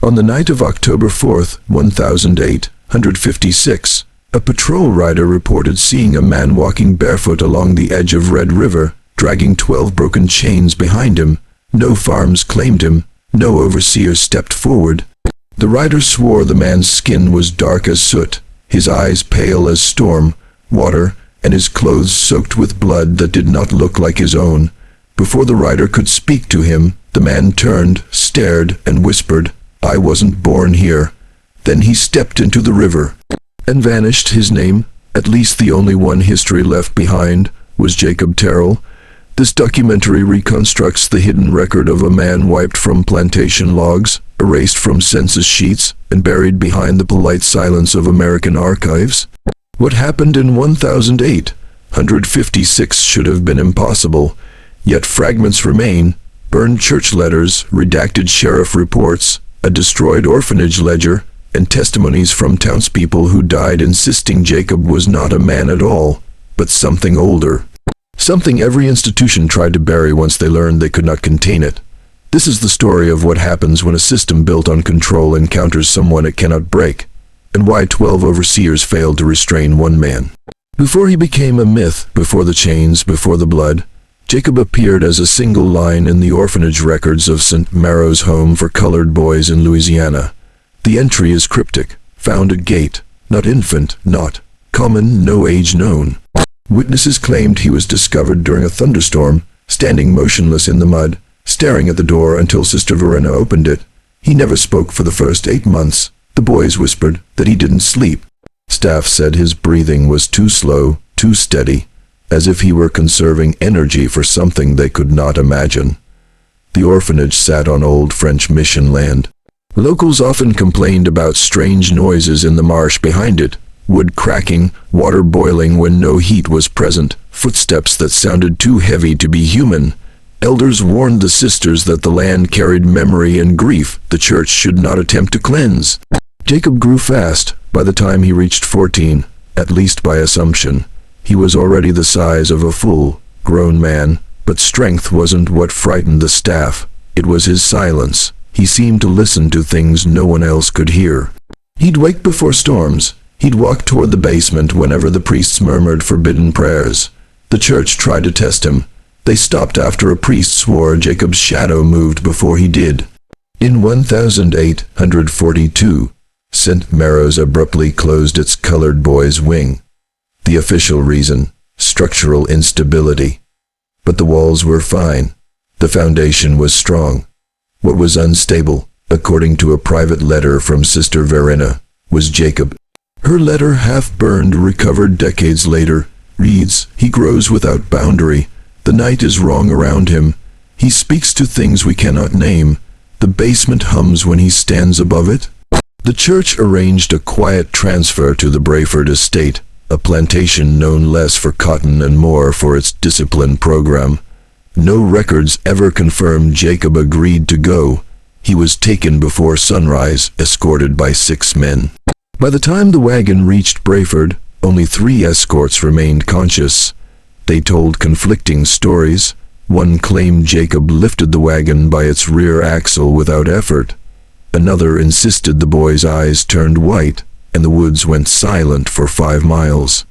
On the night of October 4th, 1856, a patrol rider reported seeing a man walking barefoot along the edge of Red River, dragging 12 broken chains behind him. No farms claimed him. No overseer stepped forward. The rider swore the man's skin was dark as soot, his eyes pale as storm water, and his clothes soaked with blood that did not look like his own. Before the rider could speak to him, the man turned, stared, and whispered, "I wasn't born here." Then he stepped into the river and vanished. His name, at least the only one history left behind, was Jacob Terrell. This documentary reconstructs the hidden record of a man wiped from plantation logs, erased from census sheets, and buried behind the polite silence of American archives. What happened in 1856 should have been impossible, yet fragments remain: burned church letters, redacted sheriff reports, a destroyed orphanage ledger, and testimonies from townspeople who died insisting Jacob was not a man at all, but something older. Something every institution tried to bury once they learned they could not contain it. This is the story of what happens when a system built on control encounters someone it cannot break, and why 12 overseers failed to restrain one man. Before he became a myth, before the chains, before the blood, Jacob appeared as a single line in the orphanage records of St. Maro's home for colored boys in Louisiana. The entry is cryptic: found at gate, not infant, not common, no age known. Witnesses claimed he was discovered during a thunderstorm, standing motionless in the mud, staring at the door until Sister Verena opened it. He never spoke for the first 8 months. The boys whispered that he didn't sleep. Staff said his breathing was too slow, too steady, as if he were conserving energy for something they could not imagine. The orphanage sat on old French mission land. Locals often complained about strange noises in the marsh behind it: wood cracking, water boiling when no heat was present, footsteps that sounded too heavy to be human. Elders warned the sisters that the land carried memory and grief the church should not attempt to cleanse. Jacob grew fast. By the time he reached 14, at least by assumption, he was already the size of a full-grown man. But strength wasn't what frightened the staff. It was his silence. He seemed to listen to things no one else could hear. He'd wake before storms. He'd walk toward the basement whenever the priests murmured forbidden prayers. The church tried to test him. They stopped after a priest swore Jacob's shadow moved before he did. In 1842, St. Maro's abruptly closed its colored boys' wing. The official reason: structural instability. But the walls were fine. The foundation was strong. What was unstable, according to a private letter from Sister Verena, was Jacob. Her letter, half-burned, recovered decades later, reads, "He grows without boundary. The night is wrong around him. He speaks to things we cannot name. The basement hums when he stands above it." The church arranged a quiet transfer to the Braford estate, a plantation known less for cotton and more for its discipline program. No records ever confirmed Jacob agreed to go. He was taken before sunrise, escorted by 6 men. By the time the wagon reached Braford, only 3 escorts remained conscious. They told conflicting stories. One claimed Jacob lifted the wagon by its rear axle without effort. Another insisted the boys' eyes turned white, and the woods went silent for 5 miles.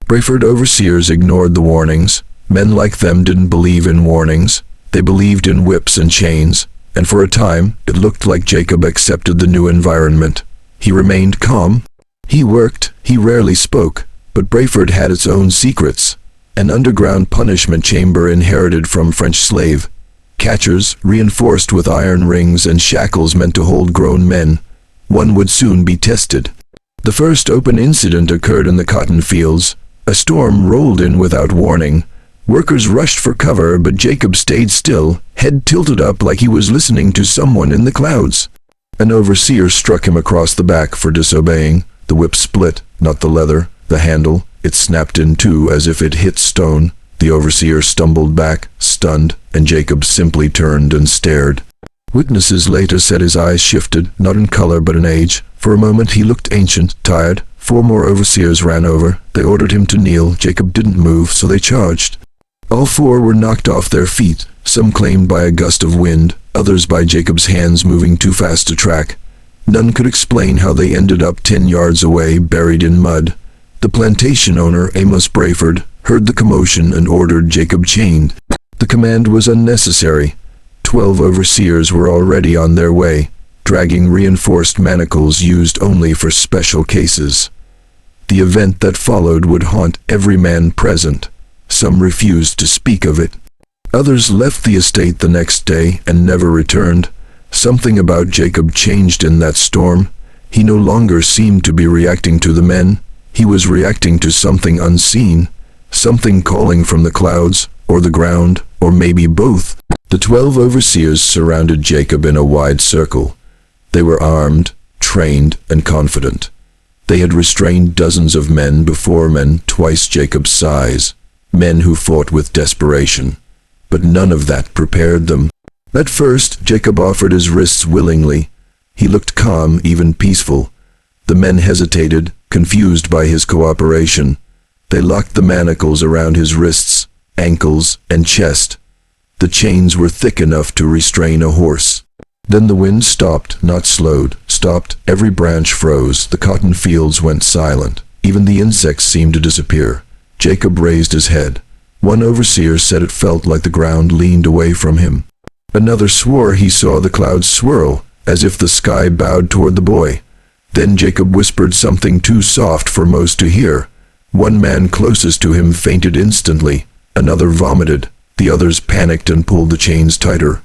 Braford overseers ignored the warnings. Men like them didn't believe in warnings. They believed in whips and chains, and for a time it looked like Jacob accepted the new environment. He remained calm. He worked. He rarely spoke. But Braford had its own secrets. An underground punishment chamber inherited from French slave catchers, reinforced with iron rings and shackles meant to hold grown men. One would soon be tested. The first open incident occurred in the cotton fields. A storm rolled in without warning. Workers rushed for cover, but Jacob stayed still, head tilted up like he was listening to someone in the clouds. An overseer struck him across the back for disobeying. The whip split, not the leather, the handle. It snapped in two as if it hit stone. The overseer stumbled back, stunned, and Jacob simply turned and stared. Witnesses later said his eyes shifted, not in color but in age. For a moment he looked ancient, tired. 4 more overseers ran over. They ordered him to kneel. Jacob didn't move, so they charged. All 4 were knocked off their feet, some claimed by a gust of wind, others by Jacob's hands moving too fast to track. None could explain how they ended up 10 yards away, buried in mud. The plantation owner, Amos Braford, heard the commotion and ordered Jacob chained. The command was unnecessary. 12 overseers were already on their way, dragging reinforced manacles used only for special cases. The event that followed would haunt every man present. Some refused to speak of it. Others left the estate the next day and never returned. Something about Jacob changed in that storm. He no longer seemed to be reacting to the men. He was reacting to something unseen, something calling from the clouds, or the ground, or maybe both. The 12 overseers surrounded Jacob in a wide circle. They were armed, trained, and confident. They had restrained dozens of men before, men twice Jacob's size, men who fought with desperation. But none of that prepared them. At first, Jacob offered his wrists willingly. He looked calm, even peaceful. The men hesitated, confused by his cooperation. They locked the manacles around his wrists, ankles, and chest. The chains were thick enough to restrain a horse. Then the wind stopped, not slowed, stopped. Every branch froze. The cotton fields went silent. Even the insects seemed to disappear. Jacob raised his head. One overseer said it felt like the ground leaned away from him. Another swore he saw the clouds swirl, as if the sky bowed toward the boy. Then Jacob whispered something too soft for most to hear. One man closest to him fainted instantly. Another vomited. The others panicked and pulled the chains tighter.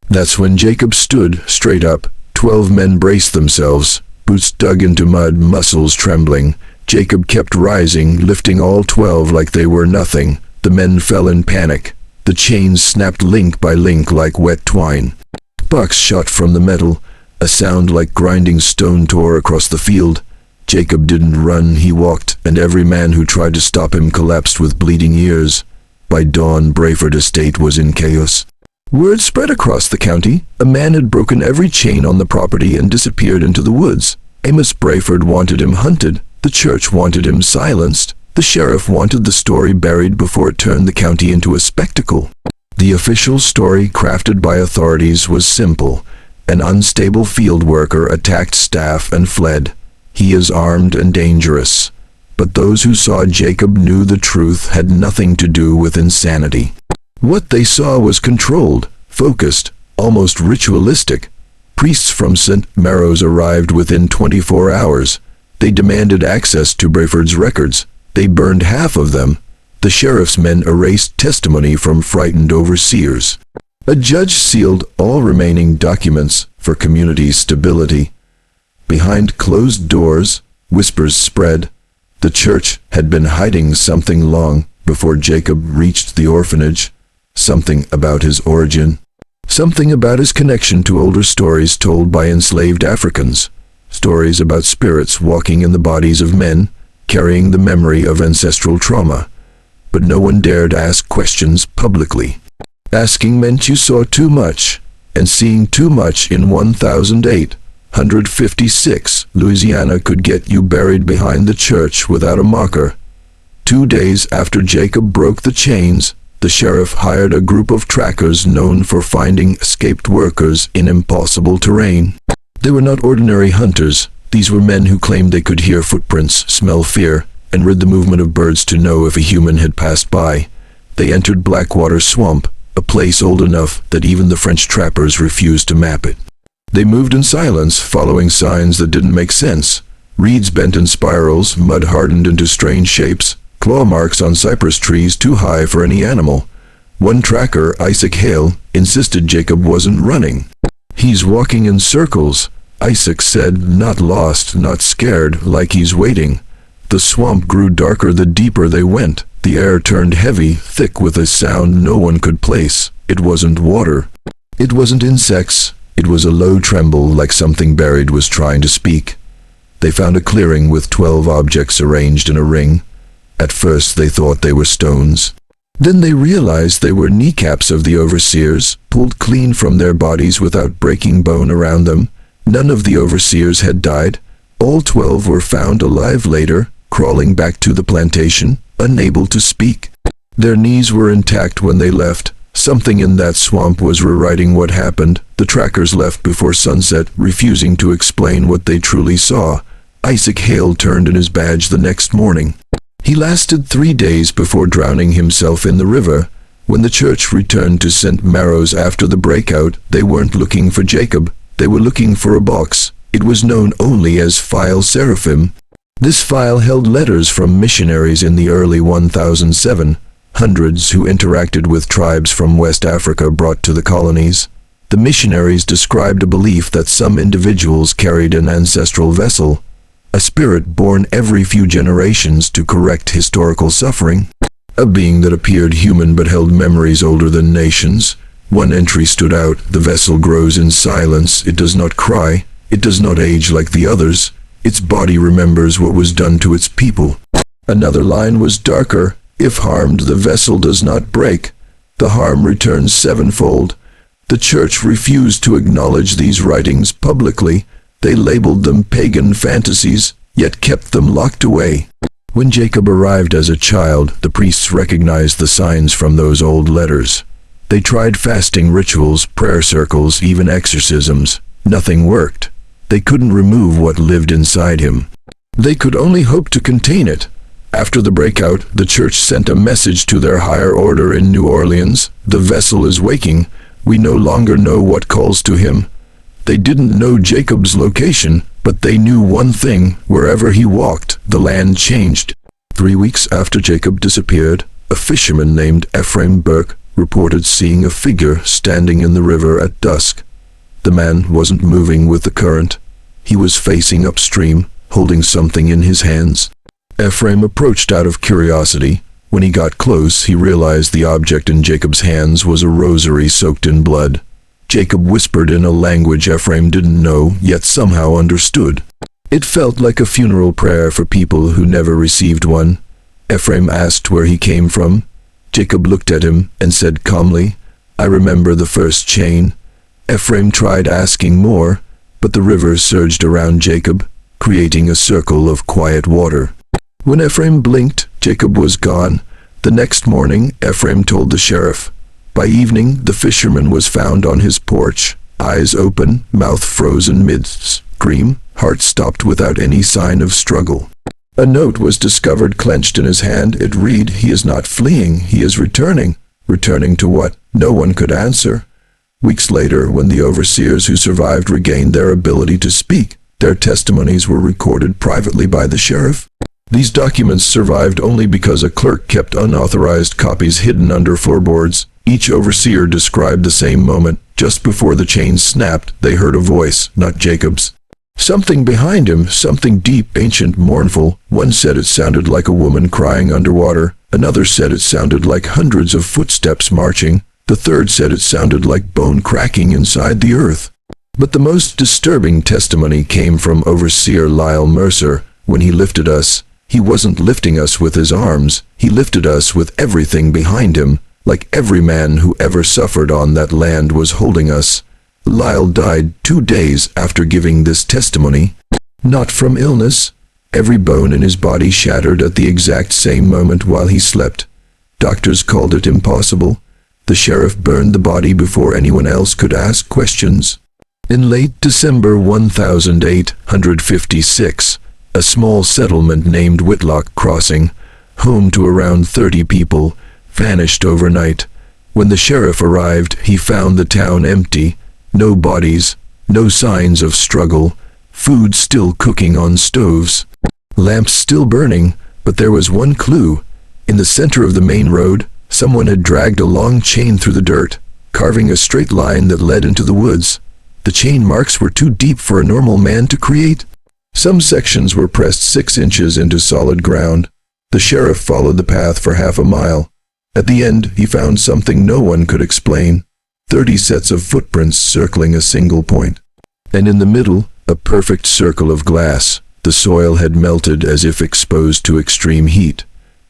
That's when Jacob stood straight up. 12 men braced themselves, boots dug into mud, muscles trembling. Jacob kept rising, lifting all 12 like they were nothing. The men fell in panic. The chains snapped link by link like wet twine. Sparks shot from the metal. A sound like grinding stone tore across the field. Jacob didn't run, he walked, and every man who tried to stop him collapsed with bleeding ears. By dawn, Braford estate was in chaos. Word spread across the county. A man had broken every chain on the property and disappeared into the woods. Amos Braford wanted him hunted. The church wanted him silenced. The sheriff wanted the story buried before it turned the county into a spectacle. The official story crafted by authorities was simple. An unstable field worker attacked staff and fled. He is armed and dangerous. But those who saw Jacob knew the truth had nothing to do with insanity. What they saw was controlled, focused, almost ritualistic. Priests from St. Maro's arrived within 24 hours. They demanded access to Braford's records. They burned half of them. The sheriff's men erased testimony from frightened overseers. A judge sealed all remaining documents for community stability. Behind closed doors, whispers spread. The church had been hiding something long before Jacob reached the orphanage. Something about his origin. Something about his connection to older stories told by enslaved Africans. Stories about spirits walking in the bodies of men, carrying the memory of ancestral trauma. But no one dared ask questions publicly. Asking meant you saw too much, and seeing too much in 1056, Louisiana could get you buried behind the church without a marker. 2 days after Jacob broke the chains, the sheriff hired a group of trackers known for finding escaped workers in impossible terrain. They were not ordinary hunters. These were men who claimed they could hear footprints, smell fear, and read the movement of birds to know if a human had passed by. They entered Blackwater Swamp, a place old enough that even the French trappers refused to map it. They moved in silence, following signs that didn't make sense. Reeds bent in spirals, mud hardened into strange shapes, claw marks on cypress trees too high for any animal. One tracker, Isaac Hale, insisted Jacob wasn't running. "He's walking in circles," Isaac said, not lost, not scared, like he's waiting. The swamp grew darker the deeper they went. The air turned heavy, thick with a sound no one could place. It wasn't water. It wasn't insects. It was a low tremble like something buried was trying to speak. They found a clearing with 12 objects arranged in a ring. At first they thought they were stones. Then they realized they were kneecaps of the overseers, pulled clean from their bodies without breaking bone around them. None of the overseers had died. All 12 were found alive later, crawling back to the plantation, unable to speak. Their knees were intact when they left. Something in that swamp was rewriting what happened. The trackers left before sunset, refusing to explain what they truly saw. Isaac Hale turned in his badge the next morning. He lasted 3 days before drowning himself in the river. When the church returned to St. Maro's after the breakout, they weren't looking for Jacob. They were looking for a box. It was known only as File Seraphim. This file held letters from missionaries in the early 100700s who interacted with tribes from West Africa brought to the colonies. The missionaries described a belief that some individuals carried an ancestral vessel, a spirit born every few generations to correct historical suffering, a being that appeared human but held memories older than nations. One entry stood out: the vessel grows in silence, it does not cry, it does not age like the others, its body remembers what was done to its people. Another line was darker: if harmed, the vessel does not break, the harm returns sevenfold. The church refused to acknowledge these writings publicly. They labeled them pagan fantasies, yet kept them locked away. When Jacob arrived as a child, the priests recognized the signs from those old letters. They tried fasting rituals, prayer circles, even exorcisms. Nothing worked. They couldn't remove what lived inside him. They could only hope to contain it. After the breakout, the church sent a message to their higher order in New Orleans: the vessel is waking. We no longer know what calls to him. They didn't know Jacob's location, but they knew one thing: wherever he walked, the land changed. 3 weeks after Jacob disappeared, a fisherman named Ephraim Burke reported seeing a figure standing in the river at dusk. The man wasn't moving with the current. He was facing upstream, holding something in his hands. Ephraim approached out of curiosity. When he got close, he realized the object in Jacob's hands was a rosary soaked in blood. Jacob whispered in a language Ephraim didn't know, yet somehow understood. It felt like a funeral prayer for people who never received one. Ephraim asked where he came from. Jacob looked at him and said calmly, "I remember the first chain." Ephraim tried asking more, but the river surged around Jacob, creating a circle of quiet water. When Ephraim blinked, Jacob was gone. The next morning, Ephraim told the sheriff. By evening, the fisherman was found on his porch, eyes open, mouth frozen mid-scream, heart stopped without any sign of struggle. A note was discovered clenched in his hand. It read, "He is not fleeing, he is returning." Returning to what? No one could answer. Weeks later, when the overseers who survived regained their ability to speak, their testimonies were recorded privately by the sheriff. These documents survived only because a clerk kept unauthorized copies hidden under floorboards. Each overseer described the same moment. Just before the chain snapped, they heard a voice, not Jacob's. Something behind him, something deep, ancient, mournful. One said it sounded like a woman crying underwater. Another said it sounded like hundreds of footsteps marching. The third said it sounded like bone cracking inside the earth. But the most disturbing testimony came from Overseer Lyle Mercer. When he lifted us, he wasn't lifting us with his arms. He lifted us with everything behind him, like every man who ever suffered on that land was holding us. Lyle died 2 days after giving this testimony. Not from illness. Every bone in his body shattered at the exact same moment while he slept. Doctors called it impossible. The sheriff burned the body before anyone else could ask questions. In late December 1856, a small settlement named Whitlock Crossing, home to around 30 people, vanished overnight. When the sheriff arrived, he found the town empty. No bodies, no signs of struggle, food still cooking on stoves, lamps still burning, but there was one clue. In the center of the main road, someone had dragged a long chain through the dirt, carving a straight line that led into the woods. The chain marks were too deep for a normal man to create. Some sections were pressed 6 inches into solid ground. The sheriff followed the path for half a mile. At the end, he found something no one could explain. 30 sets of footprints circling a single point. And in the middle, a perfect circle of glass. The soil had melted as if exposed to extreme heat.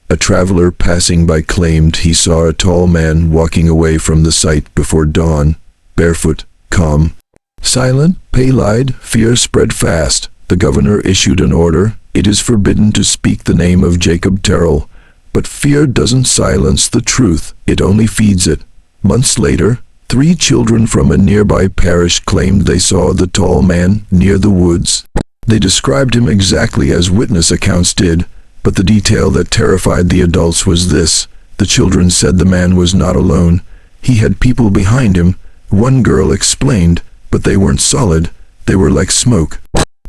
A traveler passing by claimed he saw a tall man walking away from the site before dawn, barefoot, calm. Silent, pale-eyed, fear spread fast. The governor issued an order. It is forbidden to speak the name of Jacob Terrell. But fear doesn't silence the truth, it only feeds it. Months later, 3 children from a nearby parish claimed they saw the tall man near the woods. They described him exactly as witness accounts did, but the detail that terrified the adults was this: the children said the man was not alone. He had people behind him. One girl explained, but they weren't solid. They were like smoke.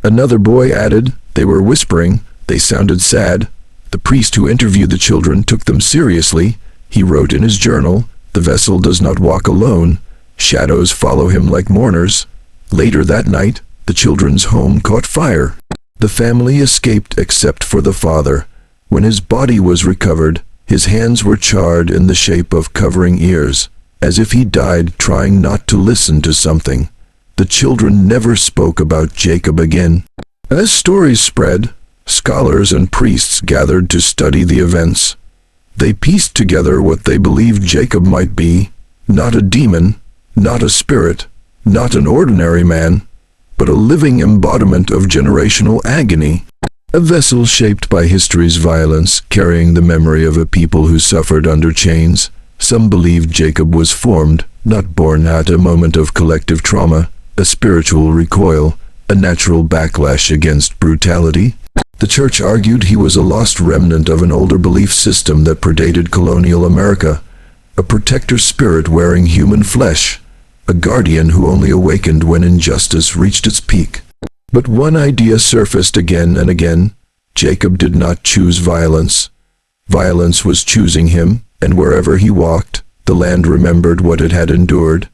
Another boy added, they were whispering. They sounded sad. The priest who interviewed the children took them seriously. He wrote in his journal, "The vessel does not walk alone. Shadows follow him like mourners." Later that night, the children's home caught fire. The family escaped except for the father. When his body was recovered, his hands were charred in the shape of covering ears, as if he died trying not to listen to something. The children never spoke about Jacob again. As stories spread, scholars and priests gathered to study the events. They pieced together what they believed Jacob might be: not a demon, not a spirit, not an ordinary man, but a living embodiment of generational agony. A vessel shaped by history's violence, carrying the memory of a people who suffered under chains. Some believed Jacob was formed, not born, at a moment of collective trauma, a spiritual recoil, a natural backlash against brutality. The church argued he was a lost remnant of an older belief system that predated colonial America, a protector spirit wearing human flesh, a guardian who only awakened when injustice reached its peak. But one idea surfaced again and again: Jacob did not choose violence. Violence was choosing him, and wherever he walked, the land remembered what it had endured.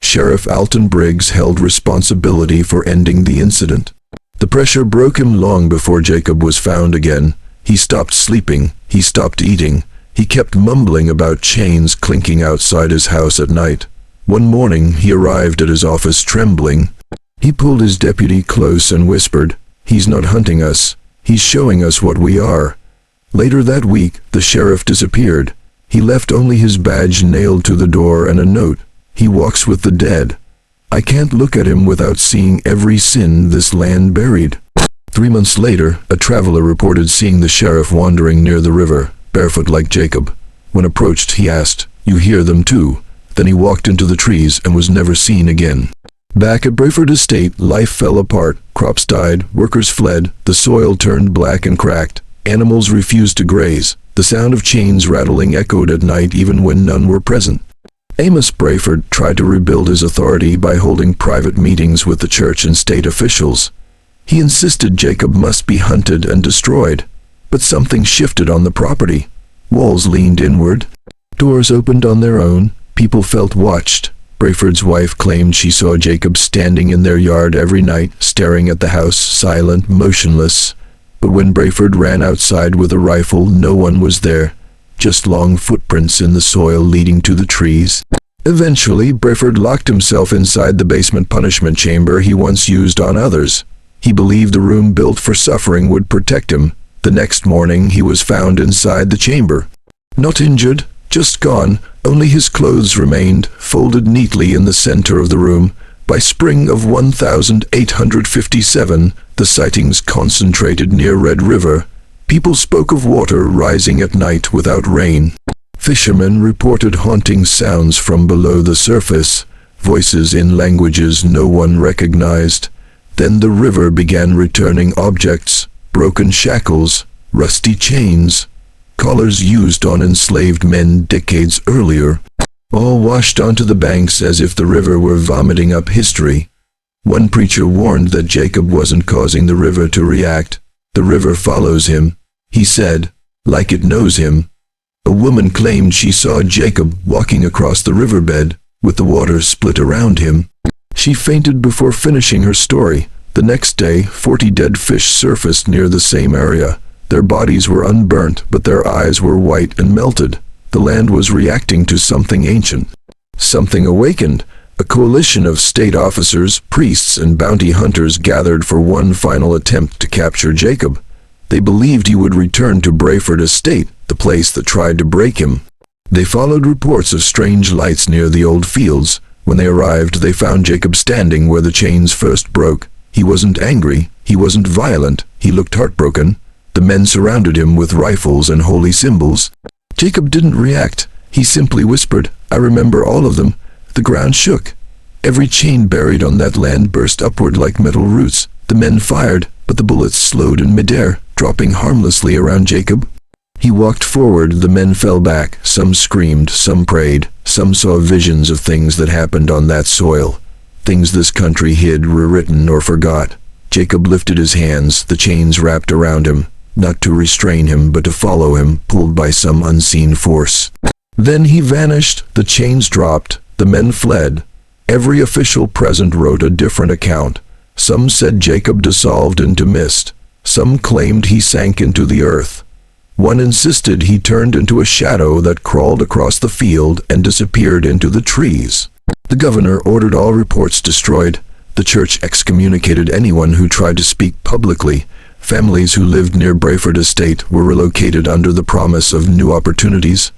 Sheriff Alton Briggs held responsibility for ending the incident. The pressure broke him long before Jacob was found again. He stopped sleeping, he stopped eating, he kept mumbling about chains clinking outside his house at night. One morning he arrived at his office trembling. He pulled his deputy close and whispered, "He's not hunting us, he's showing us what we are." Later that week, the sheriff disappeared. He left only his badge nailed to the door and a note: "He walks with the dead. I can't look at him without seeing every sin this land buried." 3 months later, a traveler reported seeing the sheriff wandering near the river, barefoot like Jacob. When approached, he asked, "You hear them too?" Then he walked into the trees and was never seen again. Back at Braford estate, life fell apart. Crops died, workers fled, the soil turned black and cracked, animals refused to graze. The sound of chains rattling echoed at night even when none were present. Amos Braford tried to rebuild his authority by holding private meetings with the church and state officials. He insisted Jacob must be hunted and destroyed, but something shifted on the property. Walls leaned inward. Doors opened on their own. People felt watched. Braford's wife claimed she saw Jacob standing in their yard every night, staring at the house, silent, motionless. But when Braford ran outside with a rifle, no one was there. Just long footprints in the soil leading to the trees. Eventually, Braford locked himself inside the basement punishment chamber he once used on others. He believed the room built for suffering would protect him. The next morning, he was found inside the chamber. Not injured, just gone. Only his clothes remained, folded neatly in the center of the room. By spring of 1857, the sightings concentrated near Red River. People spoke of water rising at night without rain. Fishermen reported haunting sounds from below the surface, voices in languages no one recognized. Then the river began returning objects, broken shackles, rusty chains, collars used on enslaved men decades earlier, all washed onto the banks as if the river were vomiting up history. One preacher warned that Jacob wasn't causing the river to react. The river follows him, he said, like it knows him. A woman claimed she saw Jacob walking across the riverbed, with the water split around him. She fainted before finishing her story. The next day, 40 dead fish surfaced near the same area. Their bodies were unburnt, but their eyes were white and melted. The land was reacting to something ancient. Something awakened. A coalition of state officers, priests, and bounty hunters gathered for one final attempt to capture Jacob. They believed he would return to Braford estate, the place that tried to break him. They followed reports of strange lights near the old fields. When they arrived, they found Jacob standing where the chains first broke. He wasn't angry, he wasn't violent, he looked heartbroken. The men surrounded him with rifles and holy symbols. Jacob didn't react. He simply whispered, "I remember all of them. The ground shook. Every chain buried on that land burst upward like metal roots. The men fired, but the bullets slowed in midair, dropping harmlessly around Jacob. He walked forward, the men fell back. Some screamed, some prayed, some saw visions of things that happened on that soil. Things this country hid, rewritten, or forgot. Jacob lifted his hands, the chains wrapped around him, not to restrain him, but to follow him, pulled by some unseen force. Then he vanished, the chains dropped, the men fled. Every official present wrote a different account. Some said Jacob dissolved into mist. Some claimed he sank into the earth. One insisted he turned into a shadow that crawled across the field and disappeared into the trees. The governor ordered all reports destroyed. The church excommunicated anyone who tried to speak publicly. Families who lived near Braford estate were relocated under the promise of new opportunities.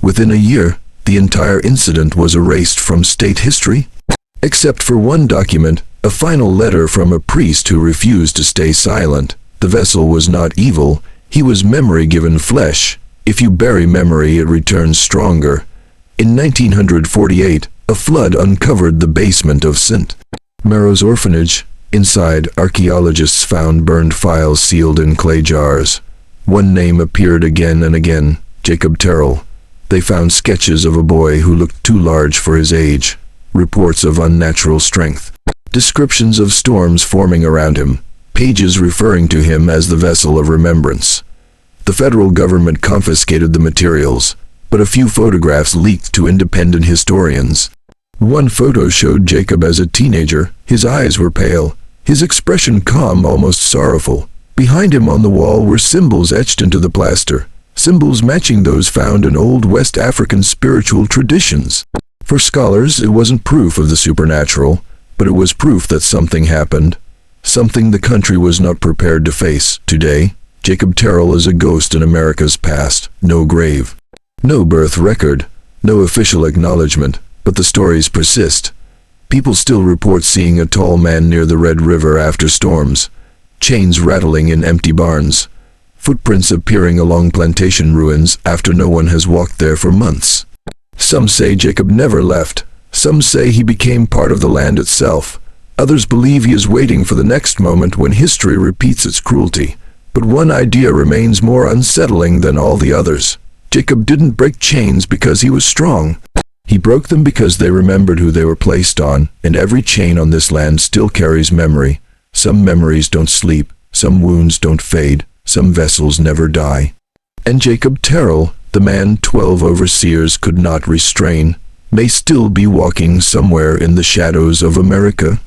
Within a year, the entire incident was erased from state history, except for one document, a final letter from a priest who refused to stay silent. The vessel was not evil. He was memory given flesh. If you bury memory, it returns stronger. In 1948, a flood uncovered the basement of St. Maro's Orphanage. Inside, archaeologists found burned files sealed in clay jars. One name appeared again and again, Jacob Terrell. They found sketches of a boy who looked too large for his age, reports of unnatural strength, descriptions of storms forming around him, pages referring to him as the vessel of remembrance. The federal government confiscated the materials, but a few photographs leaked to independent historians. One photo showed Jacob as a teenager. His eyes were pale, his expression calm, almost sorrowful. Behind him on the wall were symbols etched into the plaster, symbols matching those found in old West African spiritual traditions. For scholars, it wasn't proof of the supernatural, but it was proof that something happened, something the country was not prepared to face. Today, Jacob Terrell is a ghost in America's past. No grave, no birth record, no official acknowledgement, but the stories persist. People still report seeing a tall man near the Red River after storms, chains rattling in empty barns, footprints appearing along plantation ruins after no one has walked there for months. Some say Jacob never left. Some say he became part of the land itself. Others believe he is waiting for the next moment when history repeats its cruelty. But one idea remains more unsettling than all the others. Jacob didn't break chains because he was strong. He broke them because they remembered who they were placed on, and every chain on this land still carries memory. Some memories don't sleep, some wounds don't fade, some vessels never die. And Jacob Terrell, the man 12 overseers could not restrain, may still be walking somewhere in the shadows of America.